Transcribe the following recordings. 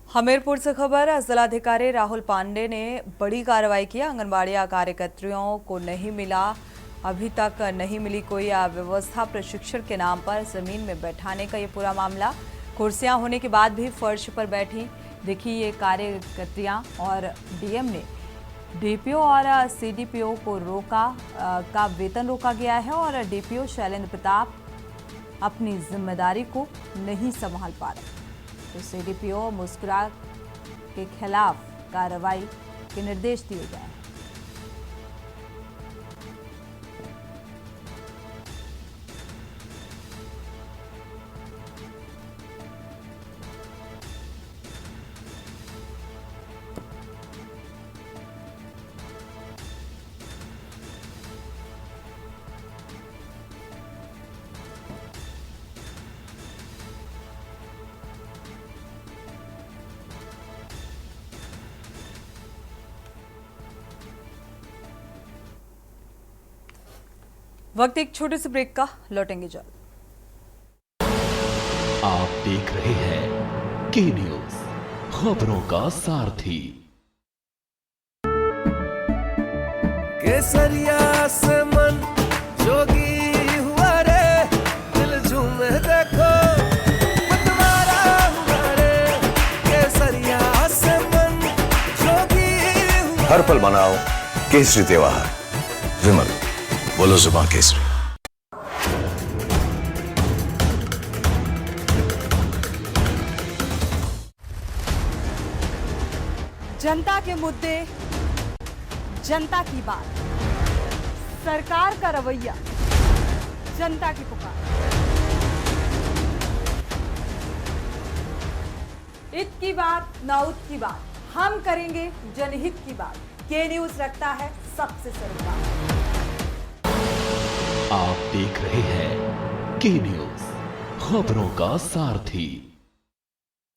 हमीरपुर से खबर। जिलाधिकारी राहुल पांडे ने बड़ी कार्रवाई की। आंगनबाड़ी कार्यकर्तियों को नहीं मिला, अभी तक नहीं मिली कोई व्यवस्था। प्रशिक्षण के नाम पर जमीन में बैठाने का ये पूरा मामला। कुर्सियां होने के बाद भी फर्श पर बैठी देखी ये कार्यकर्तियां और डीएम ने डीपीओ और सीडीपीओ को रोका का वेतन रोका गया है और डीपीओ शैलेंद्र प्रताप अपनी जिम्मेदारी को नहीं संभाल पा रहे तो सीडीपीओ मुस्कुरा के खिलाफ कार्रवाई के निर्देश दिए गए हैं। वक्त एक छोटे से ब्रेक का, लौटेंगे जल्द। आप देख रहे हैं के न्यूज, खबरों का सारथी। केसरिया से मन जोगी हुआ रे, दिल झूमे देखो पतवारा हुआ रे। केसरिया से मन जोगी हुआ। हर पल मनाओ केसरी त्योहार। विमल, बोलो जुबान केसरी। जनता के मुद्दे, जनता की बात, सरकार का रवैया, जनता की पुकार। इत की बात ना उत की बात, हम करेंगे जनहित की बात। के न्यूज रखता है सबसे सरोकार। आप देख रहे हैं के न्यूज, खबरों का सारथी।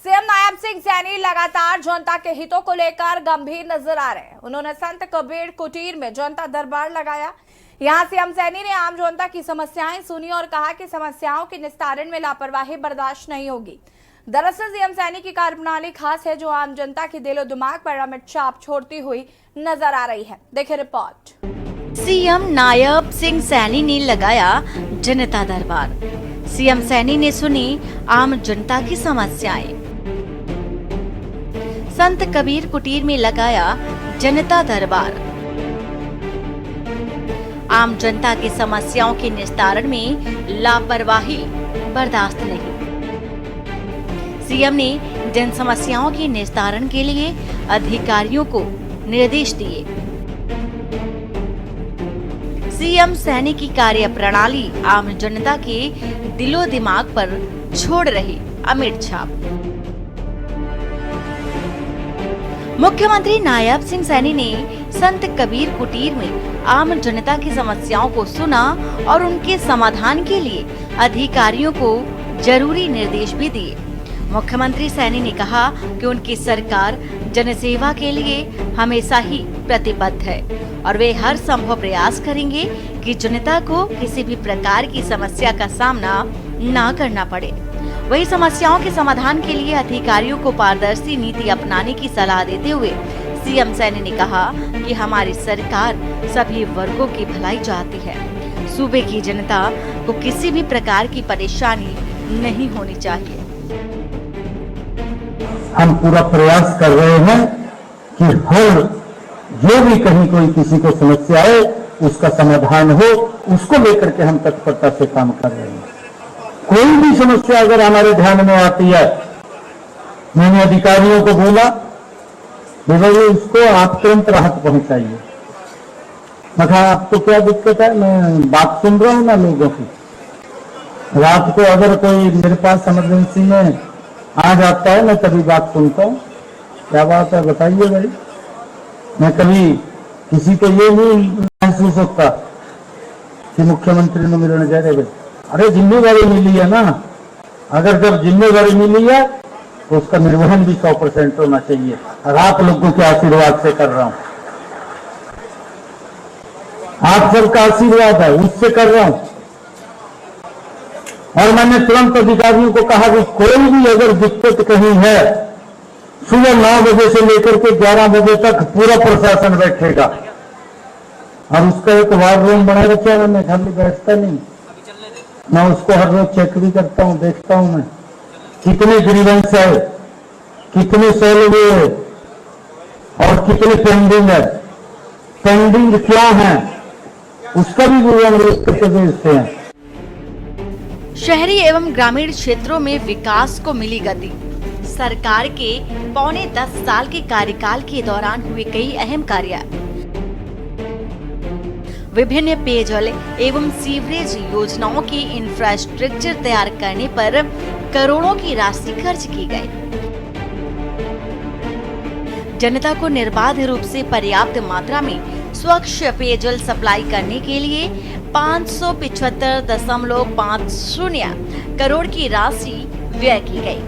सीएम नायब सिंह सैनी लगातार जनता के हितों को लेकर गंभीर नजर आ रहे हैं। उन्होंने संत कबीर कुटीर में जनता दरबार लगाया। यहां सीएम सैनी ने आम जनता की समस्याएं सुनी और कहा कि समस्याओं के निस्तारण में लापरवाही बर्दाश्त नहीं होगी। दरअसल सीएम सैनी की कार्यप्रणाली खास है जो आम जनता के दिलो दिमाग पर अमिट छाप छोड़ती हुई नजर आ रही है। देखिए रिपोर्ट। सीएम नायब सिंह सैनी ने लगाया जनता दरबार। सीएम सैनी ने सुनी आम जनता की समस्याएं। संत कबीर कुटीर में लगाया जनता दरबार। आम जनता की समस्याओं के निस्तारण में लापरवाही बर्दाश्त नहीं। सीएम ने जन समस्याओं के निस्तारण के लिए अधिकारियों को निर्देश दिए। सीएम सैनी की कार्यप्रणाली आम जनता के दिलो दिमाग पर छोड़ रही अमिट छाप। मुख्यमंत्री नायब सिंह सैनी ने संत कबीर कुटीर में आम जनता की समस्याओं को सुना और उनके समाधान के लिए अधिकारियों को जरूरी निर्देश भी दिए। मुख्यमंत्री सैनी ने कहा कि उनकी सरकार जनसेवा के लिए हमेशा ही प्रतिबद्ध है और वे हर संभव प्रयास करेंगे कि जनता को किसी भी प्रकार की समस्या का सामना न करना पड़े। वही समस्याओं के समाधान के लिए अधिकारियों को पारदर्शी नीति अपनाने की सलाह देते हुए सीएम सैनी ने कहा कि हमारी सरकार सभी वर्गों की भलाई चाहती है। सूबे की जनता को किसी भी प्रकार की परेशानी नहीं होनी चाहिए। हम पूरा प्रयास कर रहे हैं कि हर जो भी कहीं कोई किसी को समस्या है उसका समाधान हो, उसको लेकर के हम तत्परता से काम कर रहे हैं। कोई भी समस्या अगर हमारे ध्यान में आती है, मैंने अधिकारियों को बोला भाई उसको आप तुरंत राहत पहुंचाइए। मैं कहा आपको क्या दिक्कत है, मैं बात सुन रहा हूं ना लोगों की। रात को अगर कोई मेरे पास इमरजेंसी में आ जाता है मैं तभी बात सुनता हूँ। क्या बात है बताइए भाई। मैं कभी किसी को ये नहीं महसूस होता कि मुख्यमंत्री ने मिलने जा रहे। अरे जिम्मेदारी मिली है ना, अगर जब जिम्मेदारी मिली है तो उसका निर्वहन भी 100% होना चाहिए। और आप लोगों के आशीर्वाद से कर रहा हूं, आप सबका आशीर्वाद है उससे कर रहा हूं। और मैंने तुरंत अधिकारियों को कहा कि कोई भी अगर दिक्कत कहीं है सुबह 9 बजे से लेकर के 11 बजे तक पूरा प्रशासन बैठेगा और उसका एक वार रूम बना रखा है, मैं खाली बैठता नहीं, मैं उसको हर रोज चेक भी करता हूँ, देखता हूँ मैं कितने ग्रीवेंस है, कितने सॉल्व हुए है और कितने पेंडिंग है, पेंडिंग क्या है उसका भी विवरण लिख करके भेजते हैं। शहरी एवं ग्रामीण क्षेत्रों में विकास को मिली गति। सरकार के पौने 10 साल के कार्यकाल के दौरान हुए कई अहम कार्य। विभिन्न पेयजल एवं सीवरेज योजनाओं की इंफ्रास्ट्रक्चर तैयार करने पर करोड़ों की राशि खर्च की गई। जनता को निर्बाध रूप से पर्याप्त मात्रा में स्वच्छ पेयजल सप्लाई करने के लिए 575.50 करोड़ की राशि व्यय की गई।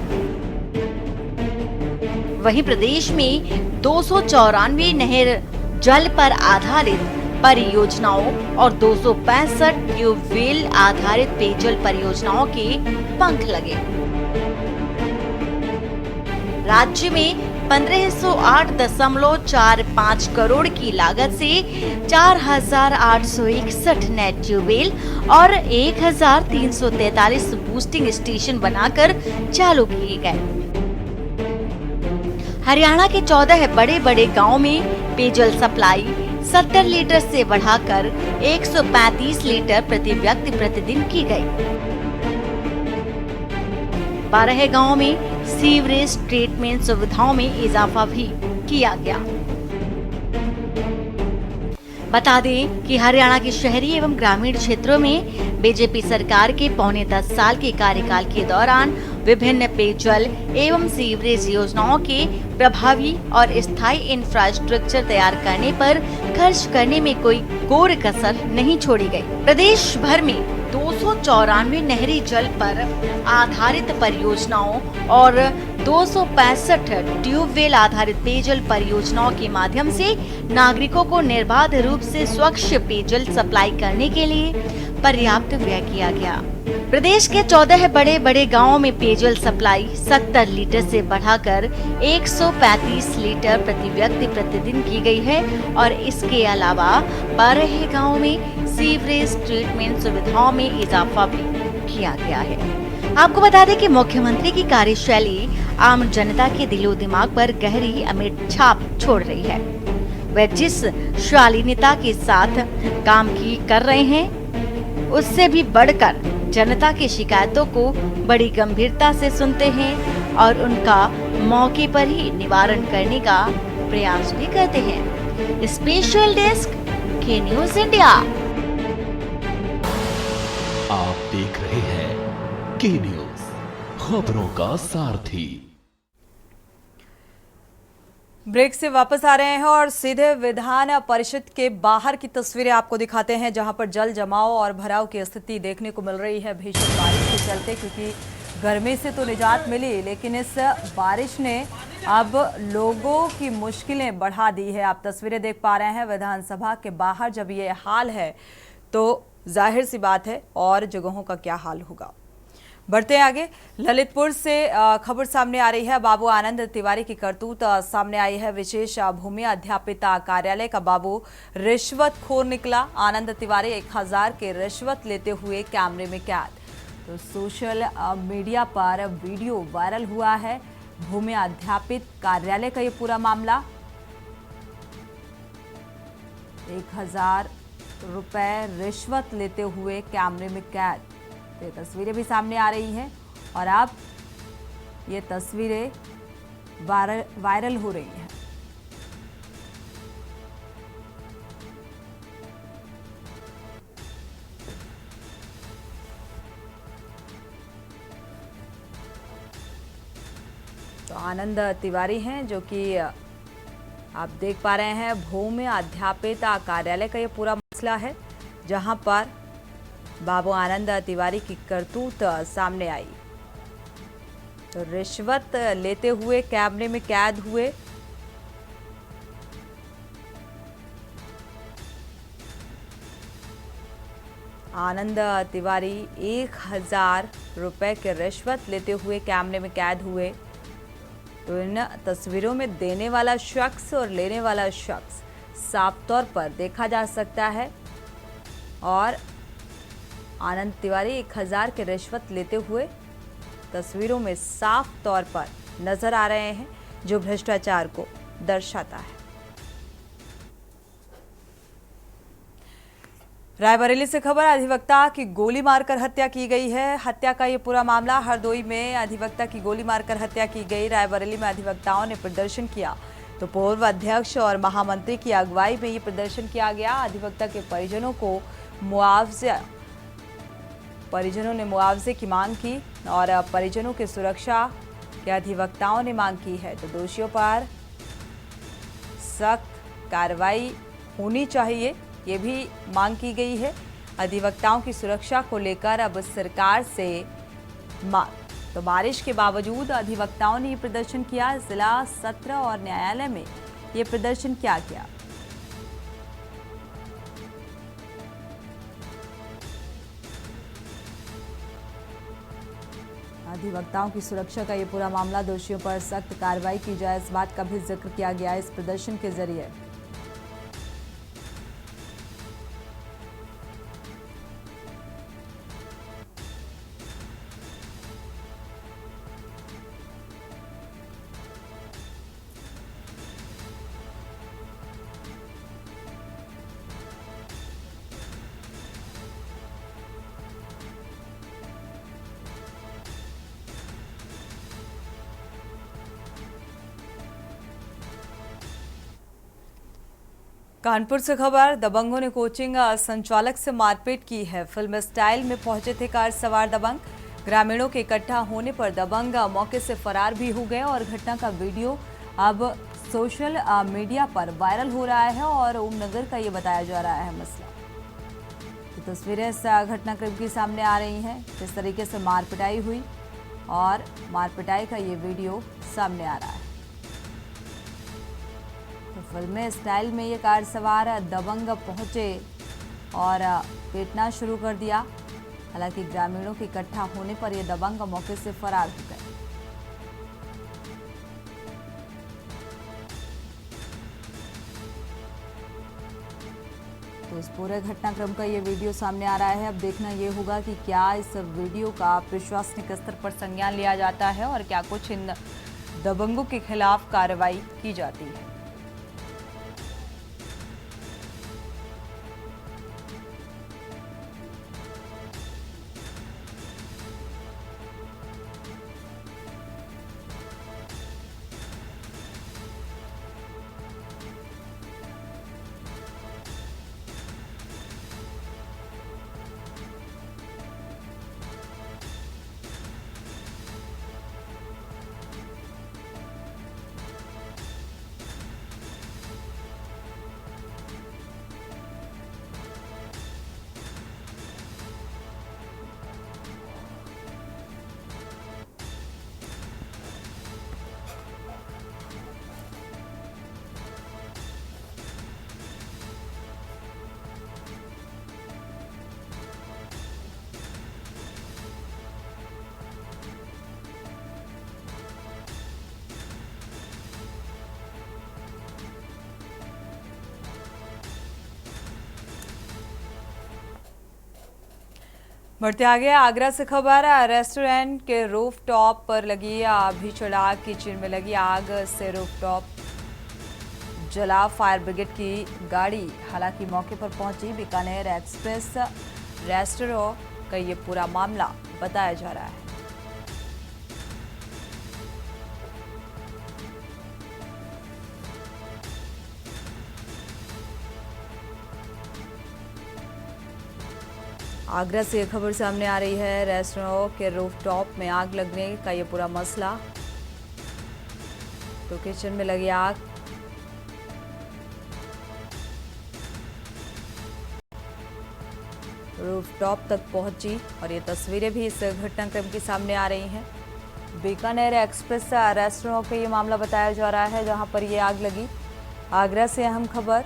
वहीं प्रदेश में 294 नहर जल पर आधारित परियोजनाओं और 265 ट्यूबवेल आधारित पेयजल परियोजनाओं के पंख लगे। राज्य में 1508.45 करोड़ की लागत से 4,861 नए ट्यूबवेल और 1,343 बूस्टिंग स्टेशन बनाकर चालू किए गए। हरियाणा के 14 बड़े बड़े गांवों में पेयजल सप्लाई 70 लीटर से बढ़ाकर 135 लीटर प्रति व्यक्ति प्रतिदिन की गई। 12 गांवों में सीवरेज ट्रीटमेंट सुविधाओं में इजाफा भी किया गया। बता दें कि हरियाणा के शहरी एवं ग्रामीण क्षेत्रों में बीजेपी सरकार के पौने 10 साल के कार्यकाल के दौरान विभिन्न पेयजल एवं सीवरेज योजनाओं के प्रभावी और स्थायी इंफ्रास्ट्रक्चर तैयार करने पर खर्च करने में कोई कोर कसर नहीं छोड़ी गई। प्रदेश भर में 294 नहरी जल पर आधारित परियोजनाओं और 265 ट्यूबवेल आधारित पेयजल परियोजनाओं के माध्यम से नागरिकों को निर्बाध रूप से स्वच्छ पेयजल सप्लाई करने के लिए पर्याप्त व्यय किया गया। प्रदेश के 14 बड़े बड़े गांवों में पेयजल सप्लाई 70 लीटर से बढ़ाकर 135 लीटर प्रति व्यक्ति प्रतिदिन की गई है और इसके अलावा 12 गांवों में सीवरेज ट्रीटमेंट सुविधाओं में इजाफा भी किया गया है। आपको बता दें कि मुख्यमंत्री की कार्यशैली आम जनता के दिलो दिमाग पर गहरी अमिट छाप छोड़ रही है। वे जिस शालीनता के साथ काम कर रहे हैं उससे भी बढ़कर जनता की शिकायतों को बड़ी गंभीरता से सुनते हैं और उनका मौके पर ही निवारण करने का प्रयास भी करते हैं। स्पेशल डेस्क के न्यूज़ इंडिया। आप देख रहे हैं के न्यूज़, खबरों का सारथी। ब्रेक से वापस आ रहे हैं और सीधे विधान परिषद के बाहर की तस्वीरें आपको दिखाते हैं, जहां पर जल जमाव और भराव की स्थिति देखने को मिल रही है भीषण बारिश के चलते। क्योंकि गर्मी से तो निजात मिली, लेकिन इस बारिश ने अब लोगों की मुश्किलें बढ़ा दी है। आप तस्वीरें देख पा रहे हैं विधानसभा के बाहर। जब ये हाल है तो जाहिर सी बात है और जगहों का क्या हाल होगा। बढ़ते हैं आगे। ललितपुर से खबर सामने आ रही है। बाबू आनंद तिवारी की करतूत सामने आई है। विशेष भूमि अध्यापिता कार्यालय का बाबू रिश्वतखोर निकला। आनंद तिवारी 1000 के रिश्वत लेते हुए कैमरे में कैद। तो सोशल मीडिया पर वीडियो वायरल हुआ है। भूमि अध्यापित कार्यालय का ये पूरा मामला। 1000 रुपए रिश्वत लेते हुए कैमरे में कैद। ये तस्वीरें भी सामने आ रही हैं और अब ये तस्वीरें वायरल हो रही हैं। तो आनंद तिवारी हैं जो कि आप देख पा रहे हैं। भूमि अध्यापिता कार्यालय का ये पूरा मसला है, जहां पर बाबू आनंद तिवारी की करतूत सामने आई। तो रिश्वत लेते हुए कैमरे में कैद हुए। आनंद तिवारी 1000 रुपए के रिश्वत लेते हुए कैमरे में कैद हुए। तो इन तस्वीरों में देने वाला शख्स और लेने वाला शख्स साफ तौर पर देखा जा सकता है और आनंद तिवारी 1000 की रिश्वत लेते हुए तस्वीरों में साफ तौर पर नजर आ रहे हैं, जो भ्रष्टाचार को दर्शाता है। रायबरेली से खबर, अधिवक्ता की गोली मारकर हत्या की गई है। हत्या का ये पूरा मामला हरदोई में अधिवक्ता की गोली मारकर हत्या की गई। रायबरेली में अधिवक्ताओं ने प्रदर्शन किया तो पूर्व अध्यक्ष और महामंत्री की अगुवाई में ये प्रदर्शन किया गया। अधिवक्ता के परिजनों ने मुआवजे की मांग की और परिजनों की सुरक्षा के अधिवक्ताओं ने मांग की है। तो दोषियों पर सख्त कार्रवाई होनी चाहिए, ये भी मांग की गई है। अधिवक्ताओं की सुरक्षा को लेकर अब सरकार से मांग। तो बारिश के बावजूद अधिवक्ताओं ने ये प्रदर्शन किया। जिला सत्र और न्यायालय में ये प्रदर्शन किया गया। अधिवक्ताओं की सुरक्षा का ये पूरा मामला, दोषियों पर सख्त कार्रवाई की जाए, इस बात का भी जिक्र किया गया इस प्रदर्शन के जरिए। कानपुर से खबर, दबंगों ने कोचिंग संचालक से मारपीट की है। फिल्म स्टाइल में पहुंचे थे कार सवार दबंग। ग्रामीणों के इकट्ठा होने पर दबंग मौके से फरार भी हो गए और घटना का वीडियो अब सोशल मीडिया पर वायरल हो रहा है और ओमनगर का ये बताया जा रहा है मसला। तो तस्वीरें इस घटनाक्रम की सामने आ रही हैं, किस तरीके से मारपिटाई हुई और मारपिटाई का ये वीडियो सामने आ रहा है। तो फिल्म स्टाइल में ये कार सवार दबंग पहुंचे और पीटना शुरू कर दिया। हालांकि ग्रामीणों के इकट्ठा होने पर ये दबंग मौके से फरार हो गए। तो इस पूरे घटनाक्रम का ये वीडियो सामने आ रहा है। अब देखना ये होगा कि क्या इस वीडियो का प्रशासनिक स्तर पर संज्ञान लिया जाता है और क्या कुछ इन दबंगों के खिलाफ कार्रवाई की जाती है। बढ़ते आगे, आगरा से खबर, रेस्टोरेंट के रूफटॉप पर लगी भीषण आग। किचन में लगी आग से रूफटॉप जला। फायर ब्रिगेड की गाड़ी हालांकि मौके पर पहुंची। बीकानेर एक्सप्रेस रेस्टोरेंट का ये पूरा मामला बताया जा रहा है। आगरा से ये खबर सामने आ रही है, रेस्टोरेंट के रूफटॉप में आग लगने का ये पूरा मसला। तो किचन में लगी आग। रूफटॉप तक पहुंची और ये तस्वीरें भी इस घटनाक्रम की सामने आ रही हैं। बीकानेर एक्सप्रेस रेस्टोरेंट का ये मामला बताया जा रहा है, जहां पर ये आग लगी। आगरा से अहम खबर,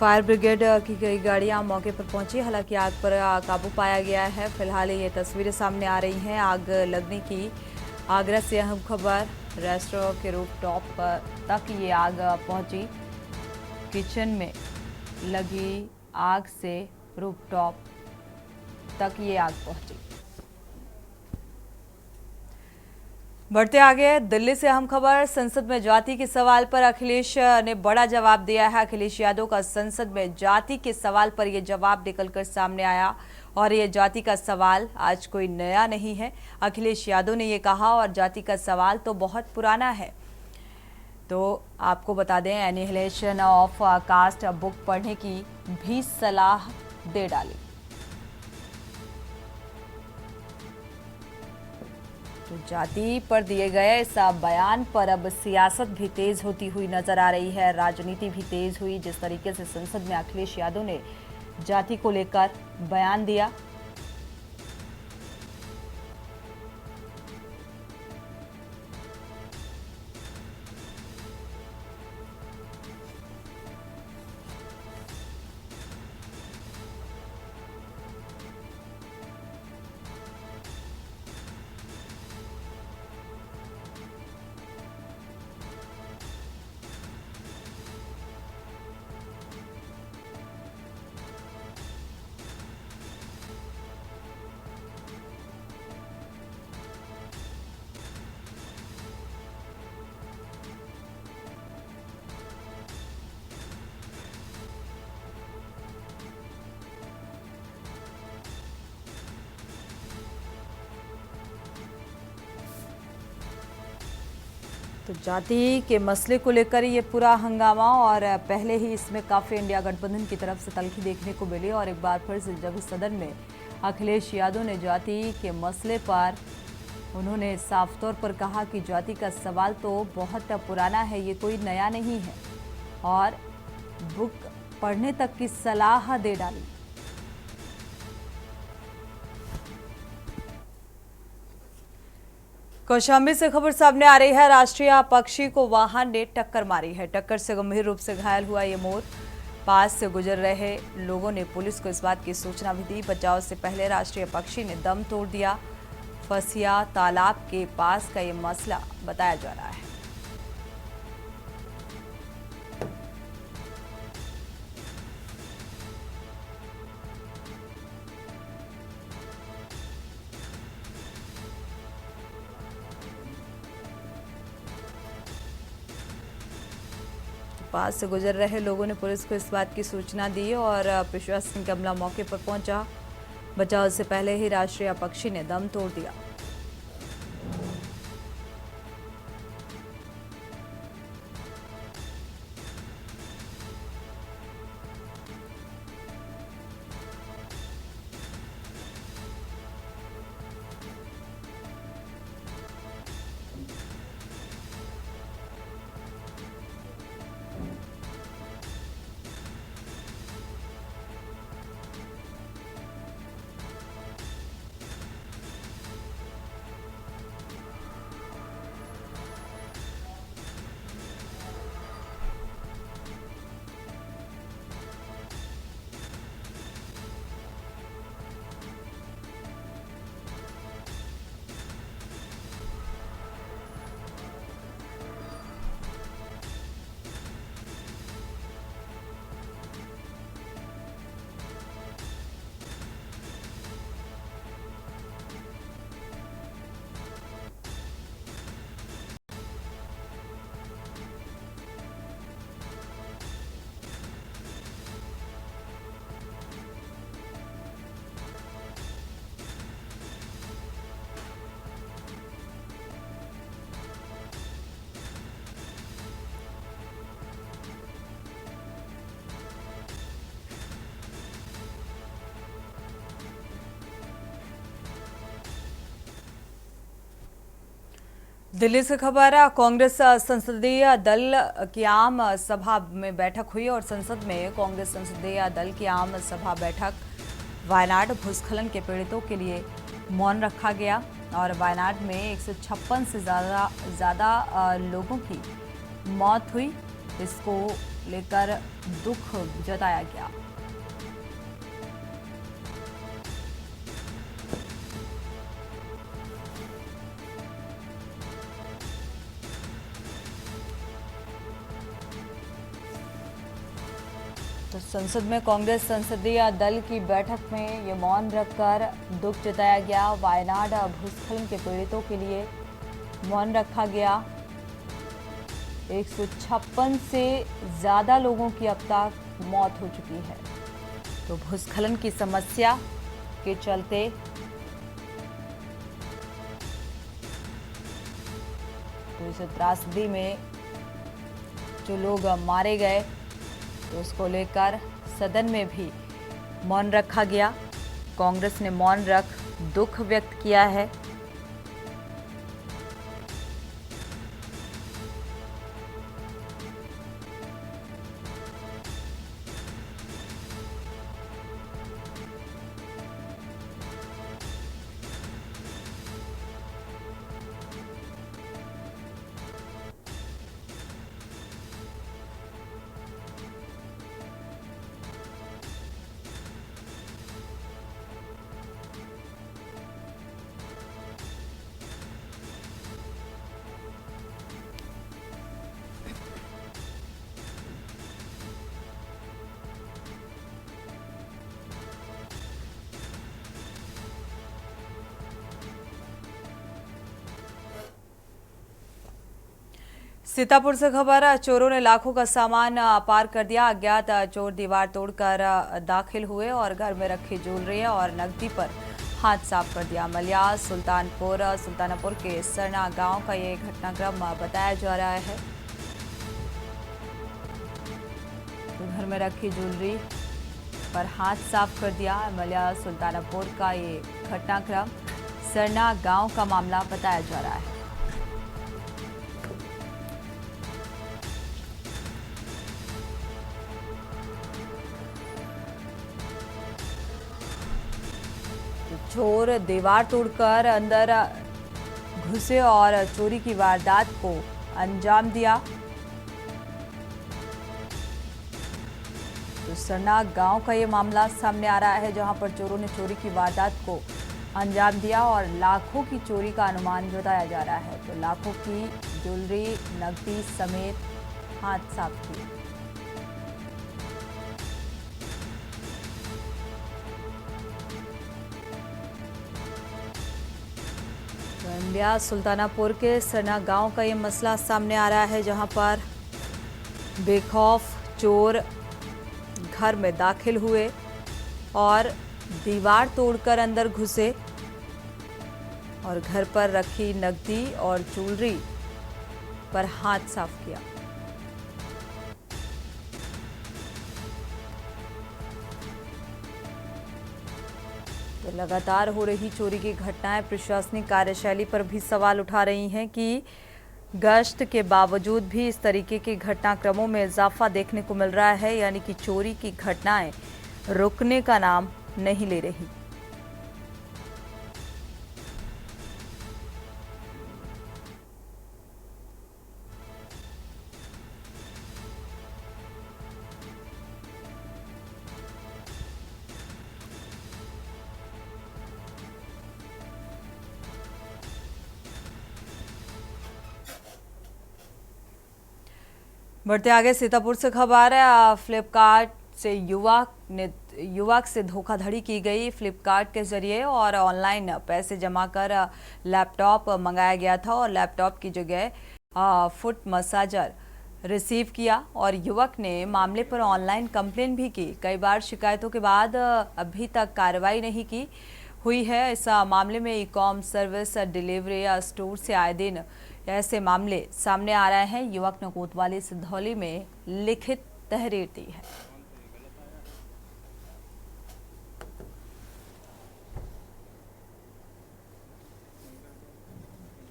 फायर ब्रिगेड की कई गाड़ियां मौके पर पहुंची, हालांकि आग पर काबू पाया गया है। फिलहाल ये तस्वीरें सामने आ रही हैं आग लगने की। आगरा से अहम खबर, रेस्टोरेंट के रूफटॉप तक ये आग पहुंची। किचन में लगी आग से रूफटॉप तक ये आग पहुंची। बढ़ते आगे, दिल्ली से अहम खबर, संसद में जाति के सवाल पर अखिलेश ने बड़ा जवाब दिया है। अखिलेश यादव का संसद में जाति के सवाल पर यह जवाब निकलकर सामने आया और ये जाति का सवाल आज कोई नया नहीं है। अखिलेश यादव ने ये कहा और जाति का सवाल तो बहुत पुराना है। तो आपको बता दें, एनिहिलेशन ऑफ कास्ट बुक पढ़ने की भी सलाह दे डाली। तो जाति पर दिए गए इस बयान पर अब सियासत भी तेज होती हुई नजर आ रही है, राजनीति भी तेज हुई। जिस तरीके से संसद में अखिलेश यादव ने जाति को लेकर बयान दिया, तो जाति के मसले को लेकर ये पूरा हंगामा, और पहले ही इसमें काफ़ी इंडिया गठबंधन की तरफ से तल्खी देखने को मिली। और एक बार फिर से जब इस सदन में अखिलेश यादव ने जाति के मसले पर उन्होंने साफ तौर पर कहा कि जाति का सवाल तो बहुत पुराना है, ये कोई नया नहीं है, और बुक पढ़ने तक की सलाह दे डाली। कौशाम्बी से खबर सामने आ रही है, राष्ट्रीय पक्षी को वाहन ने टक्कर मारी है। टक्कर से गंभीर रूप से घायल हुआ ये मोर। पास से गुजर रहे लोगों ने पुलिस को इस बात की सूचना भी दी। बचाव से पहले राष्ट्रीय पक्षी ने दम तोड़ दिया। फसिया तालाब के पास का ये मसला बताया जा रहा है। पास से गुजर रहे लोगों ने पुलिस को इस बात की सूचना दी और प्रशासन का अमला मौके पर पहुंचा। बचाव से पहले ही राष्ट्रीय पक्षी ने दम तोड़ दिया। दिल्ली से खबर है, कांग्रेस संसदीय दल की आम सभा में बैठक हुई और संसद में कांग्रेस संसदीय दल की आम सभा बैठक। वायनाड भूस्खलन के पीड़ितों के लिए मौन रखा गया और वायनाड में 156 से ज़्यादा लोगों की मौत हुई। इसको लेकर दुख जताया गया। तो संसद में कांग्रेस संसदीय दल की बैठक में ये मौन रखकर दुख जताया गया। वायनाड भूस्खलन के पीड़ितों के लिए मौन रखा गया। 156 से ज्यादा लोगों की अब तक मौत हो चुकी है। तो भूस्खलन की समस्या के चलते तो इस त्रासदी में जो लोग मारे गए तो उसको लेकर सदन में भी मौन रखा गया। कांग्रेस ने मौन रख दुख व्यक्त किया है। सीतापुर से खबर, चोरों ने लाखों का सामान पार कर दिया। अज्ञात चोर दीवार तोड़कर दाखिल हुए और घर में रखी ज्वेलरी और नकदी पर हाथ साफ कर दिया। मलिया सुल्तानपुर के सरना गांव का ये घटनाक्रम बताया जा रहा है। तो घर में रखी ज्वेलरी पर हाथ साफ कर दिया। मलिया सुल्तानपुर का ये घटनाक्रम सरना गांव का मामला बताया जा रहा है। चोर दीवार तोड़कर अंदर घुसे और चोरी की वारदात को अंजाम दिया। तो सरना गांव का ये मामला सामने आ रहा है, जहां पर चोरों ने चोरी की वारदात को अंजाम दिया और लाखों की चोरी का अनुमान जताया जा रहा है। तो लाखों की ज्वेलरी, नकदी समेत हाथ साफ किए। इंडिया सुल्तानापुर के सरना गांव का ये मसला सामने आ रहा है, जहां पर बेखौफ चोर घर में दाखिल हुए और दीवार तोड़कर अंदर घुसे और घर पर रखी नकदी और ज्वेलरी पर हाथ साफ किया। तो लगातार हो रही चोरी की घटनाएं प्रशासनिक कार्यशैली पर भी सवाल उठा रही हैं कि गश्त के बावजूद भी इस तरीके के घटनाक्रमों में इजाफा देखने को मिल रहा है, यानी कि चोरी की घटनाएं रुकने का नाम नहीं ले रही। बढ़ते आगे, सीतापुर से खबर है। फ्लिपकार्ट से युवक से धोखाधड़ी की गई। फ्लिपकार्ट के जरिए और ऑनलाइन पैसे जमा कर लैपटॉप मंगाया गया था और लैपटॉप की जगह फुट मसाजर रिसीव किया और युवक ने मामले पर ऑनलाइन कंप्लेन भी की। कई बार शिकायतों के बाद अभी तक कार्रवाई नहीं की हुई है। इस मामले में ई-कॉम सर्विस डिलीवरी स्टोर से आए दिन ऐसे मामले सामने आ रहे हैं। युवक ने कोतवाली सिद्धौली में लिखित तहरीर दी है।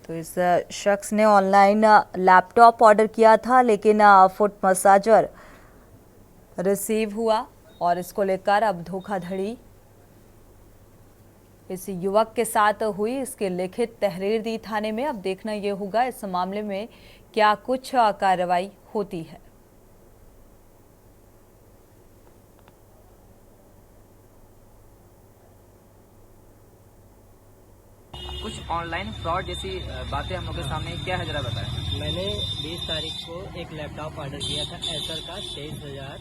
तो इस शख्स ने ऑनलाइन लैपटॉप ऑर्डर किया था, लेकिन फुट मसाजर रिसीव हुआ और इसको लेकर अब धोखाधड़ी इस युवक के साथ हुई। इसके लिखित तहरीर दी थाने में। अब देखना यह होगा इस मामले में क्या कुछ कार्रवाई होती है। ऑनलाइन फ्रॉड जैसी बातें हम लोग के सामने क्या है, जरा बताएं। मैंने 20 तारीख को एक लैपटॉप ऑर्डर किया था एसर का 23,000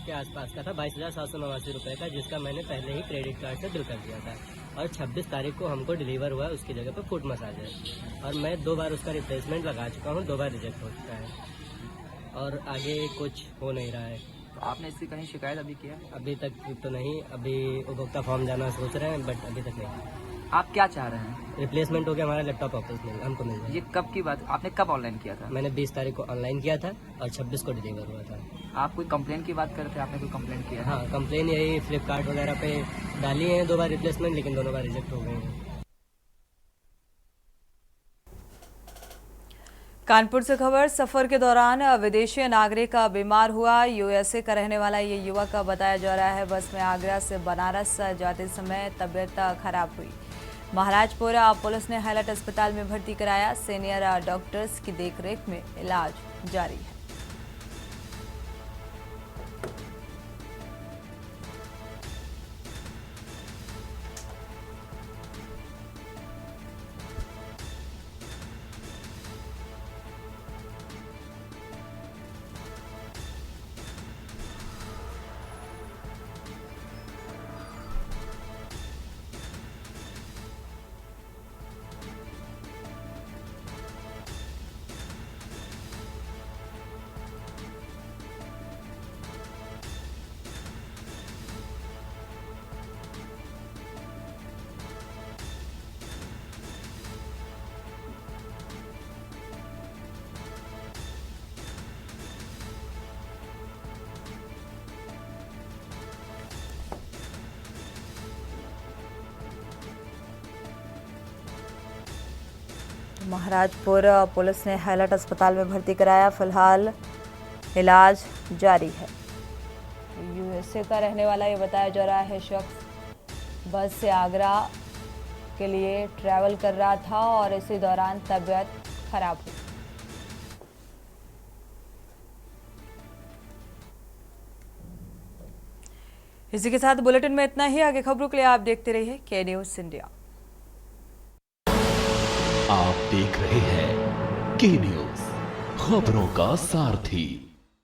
के आसपास का था, 22,789 रुपये का, जिसका मैंने पहले ही क्रेडिट कार्ड से बिल कर दिया था। और 26 तारीख को हमको डिलीवर हुआ, उसकी जगह पे फुट मसाजर, और मैं 2 बार उसका रिप्लेसमेंट लगा चुका हूँ, 2 बार रिजेक्ट हो चुका है और आगे कुछ हो नहीं रहा है। तो आपने इसकी कहीं शिकायत अभी किया? अभी तक तो नहीं, अभी उपभोक्ता फॉर्म जाना सोच रहे हैं, बट अभी तक नहीं। आप क्या चाह रहे हैं? रिप्लेसमेंट हो गया, हमारा लैपटॉप वापस हमको मिल जाए। ये कब की बात, आपने कब ऑनलाइन किया था? मैंने 20 तारीख को ऑनलाइन किया था और 26 को डिलीवर हुआ था। आप कोई कंप्लेन की बात कर रहे थे, आपने कोई कंप्लेन किया है? हाँ, कंप्लेन यही फ्लिपकार्ट वगैरह पे डाली है, 2 बार रिप्लेसमेंट, लेकिन दोनों बार रिजेक्ट हो गए हैं। कानपुर से खबर। सफर के दौरान विदेशी नागरिक बीमार हुआ। यूएसए का रहने वाला ये युवक बताया जा रहा है बस में आगरा से बनारस जाते समय तबीयत खराब हुई। महाराजपुर पुलिस ने हाईलाइट अस्पताल में भर्ती कराया। सीनियर डॉक्टर्स की देखरेख में इलाज जारी है। महाराजपुर पुलिस ने हाईलाइट अस्पताल में भर्ती कराया। फिलहाल इलाज जारी है। यूएसए का रहने वाला ये बताया जा रहा है शख्स बस से आगरा के लिए ट्रैवल कर रहा था और इसी दौरान तबीयत खराब हुई। इसी के साथ बुलेटिन में इतना ही। आगे खबरों के लिए आप देखते रहिए के न्यूज़ इंडिया। आप देख रहे हैं के न्यूज़, खबरों का सारथी।